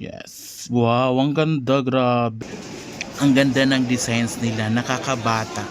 Yes. Wow, ang ganda, grabe. Ang ganda ng designs nila, nakakabata.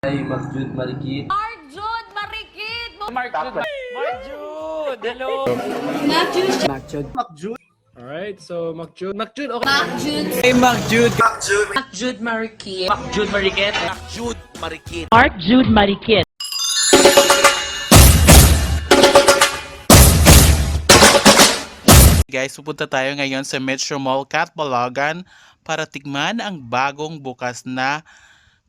Ay, Marjud Marikit. Marjud Marikit! Marjud! Hello! Marjud! Alright, so Macjud. Macjud, okay. Marjud! Hey, Macjud! Marjud Marikit! Macjud Mariket! Macjud Mariket! Mark Jude Marikit. Guys, pupunta tayo ngayon sa Metro Mall Catbalogan para tikman ang bagong bukas na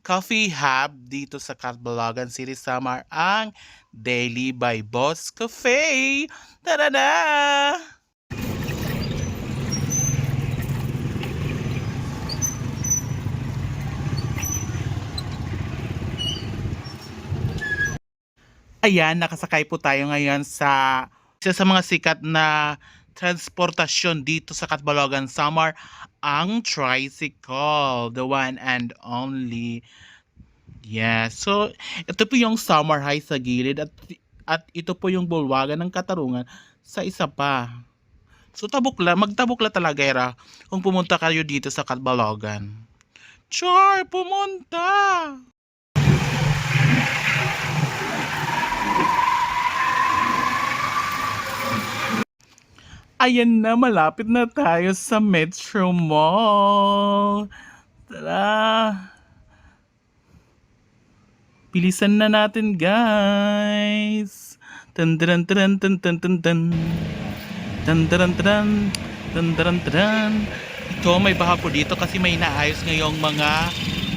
coffee hub dito sa Catbalogan City, Samar, ang Daily by Boss Cafe. Tada! Ayan, nakasakay po tayo ngayon sa isa sa mga sikat na transportasyon dito sa Catbalogan, Samar, ang tricycle, the one and only. Yeah, so ito po yung Samar High sa gilid at ito po yung bulwagan ng Katarungan sa isa pa. So magtabok la talaga era kung pumunta kayo dito sa Catbalogan. Char, pumunta! Ayan na, malapit na tayo sa Metro Mall. Tara. Bilisan na natin, guys. Tan tan tan tan tan tan tan. Tan tan tan tan tan tan. Ito, may baha po dito kasi may naayos ngayong mga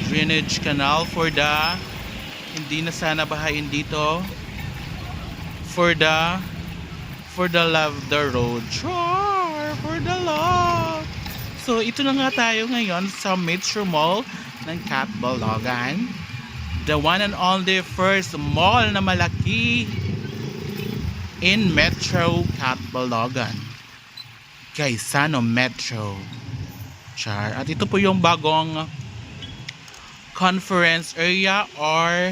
drainage canal for the hindi na sana bahain dito for the love the road. Sure, for the love. So, ito na nga tayo ngayon sa Metro Mall ng Catbalogan. The one and only first mall na malaki in Metro Catbalogan. Gaisano Metro. Char. At ito po yung bagong conference area or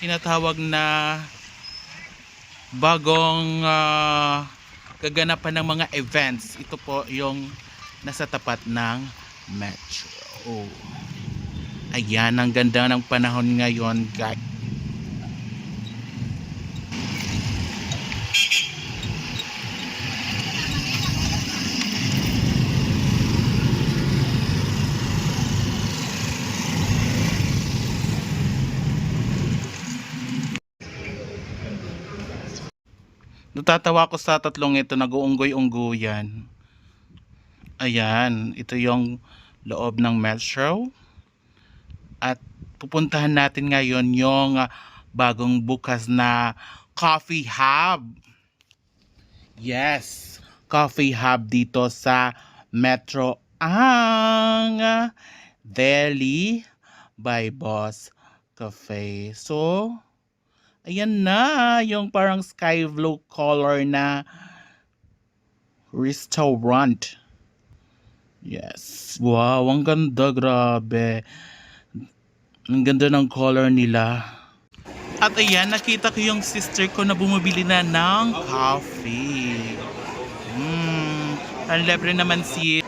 tinatawag na bagong kaganapan ng mga events. Ito po yung nasa tapat ng Metro. Ayan, ang ganda ng panahon ngayon, guys. Natatawa ko sa tatlong ito, nag-uunggoy-ungguyan. Ayan, ito yung loob ng Metro. At pupuntahan natin ngayon yung bagong bukas na coffee hub. Yes, coffee hub dito sa Metro, ang Daily by Boss Cafe. So, ayan na, yung parang sky blue color na restaurant. Yes. Wow, ang ganda, grabe. Ang ganda ng color nila. At ayan, nakita ko yung sister ko na bumibili na ng coffee. Ang libre naman si...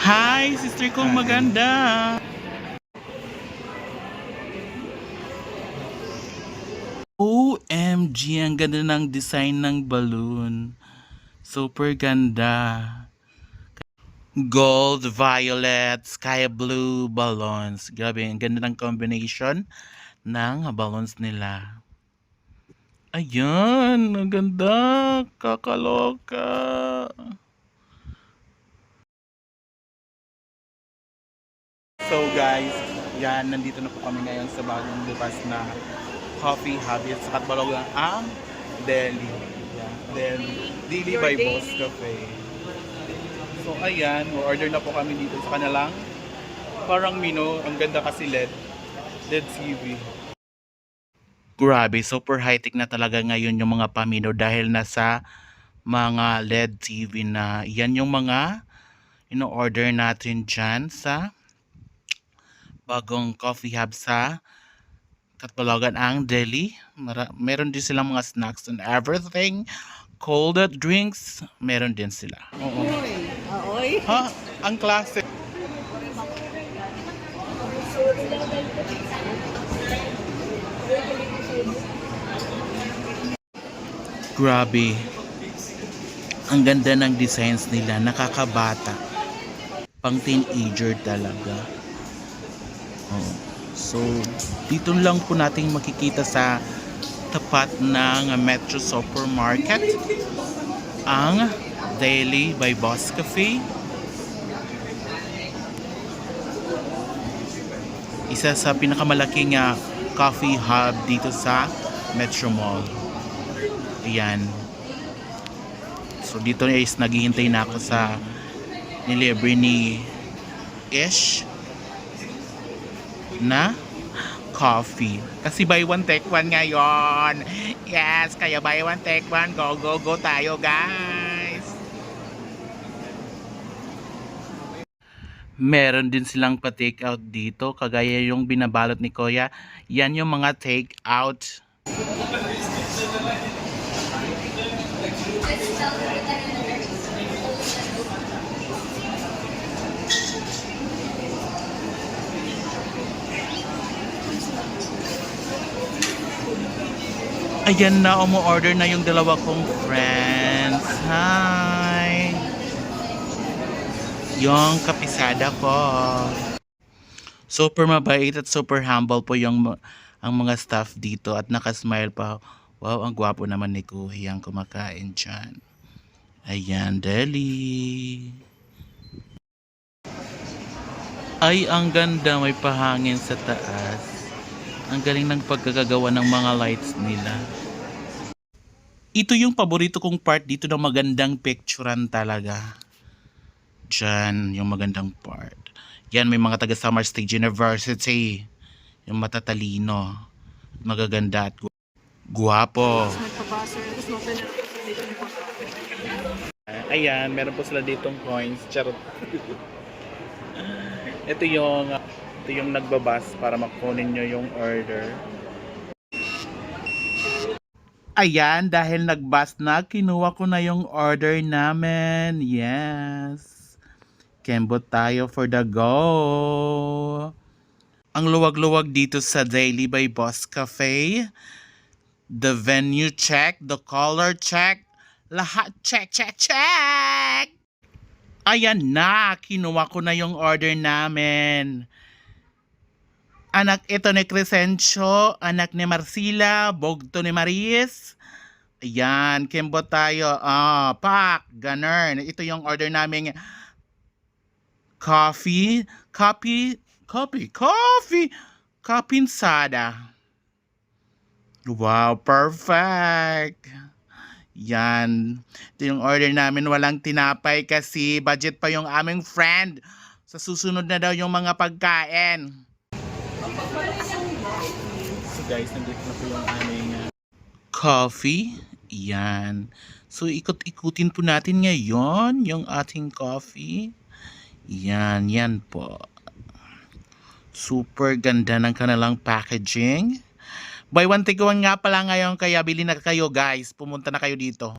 Hi, sister kong maganda. OMG, ang ganda ng design ng balloon. Super ganda. Gold, violet, sky blue balloons. Grabe, ang ganda ng combination ng balloons nila. Ayan, ang ganda. Kakaloka. So guys, yan, nandito na po kami ngayon sa bagong bukas na Coffee Habit sa Katbalogan ang Delhi. Yeah. Then, Dili by Boss Cafe. So, ayan. Order na po kami dito sa kanilang parang menu. Ang ganda kasi LED TV. Grabe, super high-tech na talaga ngayon yung mga pamino dahil nasa mga LED TV na. Yan yung mga ino-order natin dyan sa bagong coffee hub sa Katbalogan ang Delhi. Meron din silang mga snacks and everything. Cold drinks, meron din sila. Oo. Ha? Ang classic. Grabe. Ang ganda ng designs nila, nakakabata. Pang teenager talaga. Oh. So, dito lang po natin makikita sa tapat ng Metro Supermarket ang Daily by Boss Cafe. Isa sa pinakamalaking coffee hub dito sa Metro Mall. Ayan. So dito is naghihintay na ako sa nilibre ni Ish na coffee. Kasi buy one take one ngayon. Yes, kaya buy one take one. Go, go, go tayo guys. Meron din silang pa-take out dito. Kagaya yung binabalot ni Kuya. Yan yung mga take out. Ayan na, umu-order na yung dalawa kong friends. Hi! Yung kapisada ko. Super mabait at super humble po yung ang mga staff dito at nakasmile pa. Wow, ang gwapo naman ni Kuya ang kumakain dyan. Ayan, Deli. Ay, ang ganda. May pahangin sa taas. Ang galing ng pagkakagawa ng mga lights nila. Ito yung paborito kong part dito na magandang picturean talaga. Diyan, yung magandang part. Yan, may mga taga Samar State University. Yung matatalino. Magaganda at guwapo. Ayan, meron po sila ditong coins. Charot. Ito yung nagbabas para makunin nyo yung order. Ayan, dahil nagbus na, kinuha ko na yung order namin. Yes. Kembot tayo for the go. Ang luwag-luwag dito sa Daily by Boss Cafe. The venue check, the color check. Lahat check, check, check! Ayan na, kinuha ko na yung order namin. Anak ito ni Crescencio, anak ni Marcila, bogto ni Maris. Ayan, kembot tayo. Pak, ganun. Ito yung order namin. Coffee. Kapinsada. Wow, perfect. Yan. Ito yung order namin. Walang tinapay kasi budget pa yung aming friend. Sa susunod na daw yung mga pagkain. So guys, nandito na po yung aming coffee. Yan. So ikot-ikutin po natin ngayon yung ating coffee. Yan, yan po. Super ganda ng kanilang packaging. Buy one take one nga pala ngayon kaya bili na kayo guys. Pumunta na kayo dito.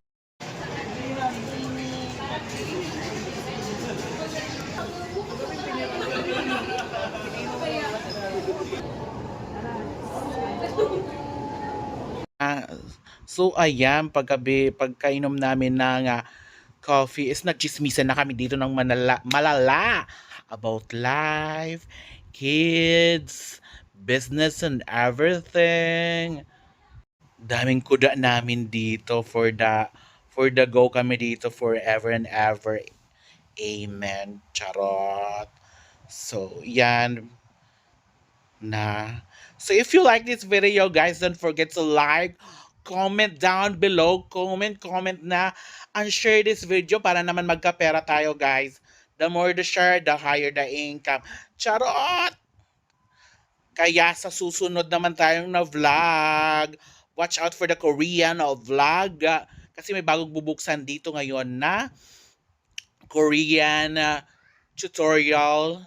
So ayan, pagkainom namin ng coffee is nagchismisan na kami dito ng malala about life, kids, business and everything. Daming kuda namin dito for the go kami dito forever and ever. Amen. Charot. So yan na. So if you like this video, guys, don't forget to like, comment down below, comment na, and share this video para naman magkapera tayo, guys. The more the share, the higher the income. Charot! Kaya sa susunod naman tayong na vlog, watch out for the Korean vlog. Kasi may bagong bubuksan dito ngayon na Korean tutorial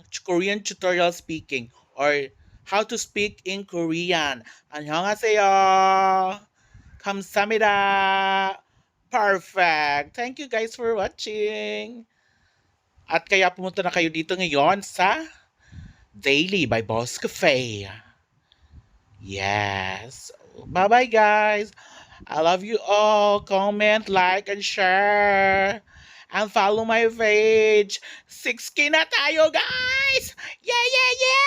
speaking or how to speak in Korean. 안녕하세요. 감사합니다. Perfect. Thank you guys for watching. At kaya pumunta na kayo dito ngayon sa Daily by Boss Cafe. Yes. Bye-bye, guys. I love you all. Comment, like, and share. And follow my page. 6K na tayo, guys! Yeah, yeah, yeah!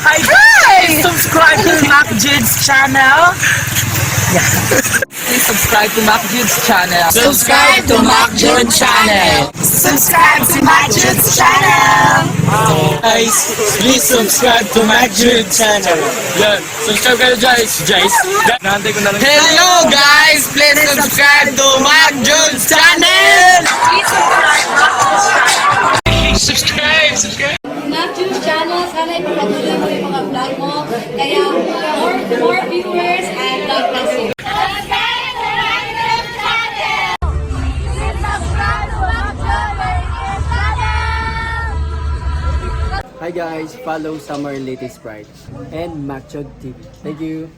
Hi guys! Subscribe to Mac Jude's channel. Please subscribe to Mac Jude's channel. Subscribe to Mac Jude channel. Subscribe to Mac Jude's channel. Guys, please subscribe to Mac Jude channel. Yan, subscribe kayo guys. Nahantay ko na lang. Hello guys! Please subscribe to Mac Jude's channel. Subscribe! Mac Jude channel, sana ipapatuloy mo yung mga vlog mo. Kaya more viewers and God bless you. Hi guys, follow Summer Latest Sprite and MacJud TV. Thank you.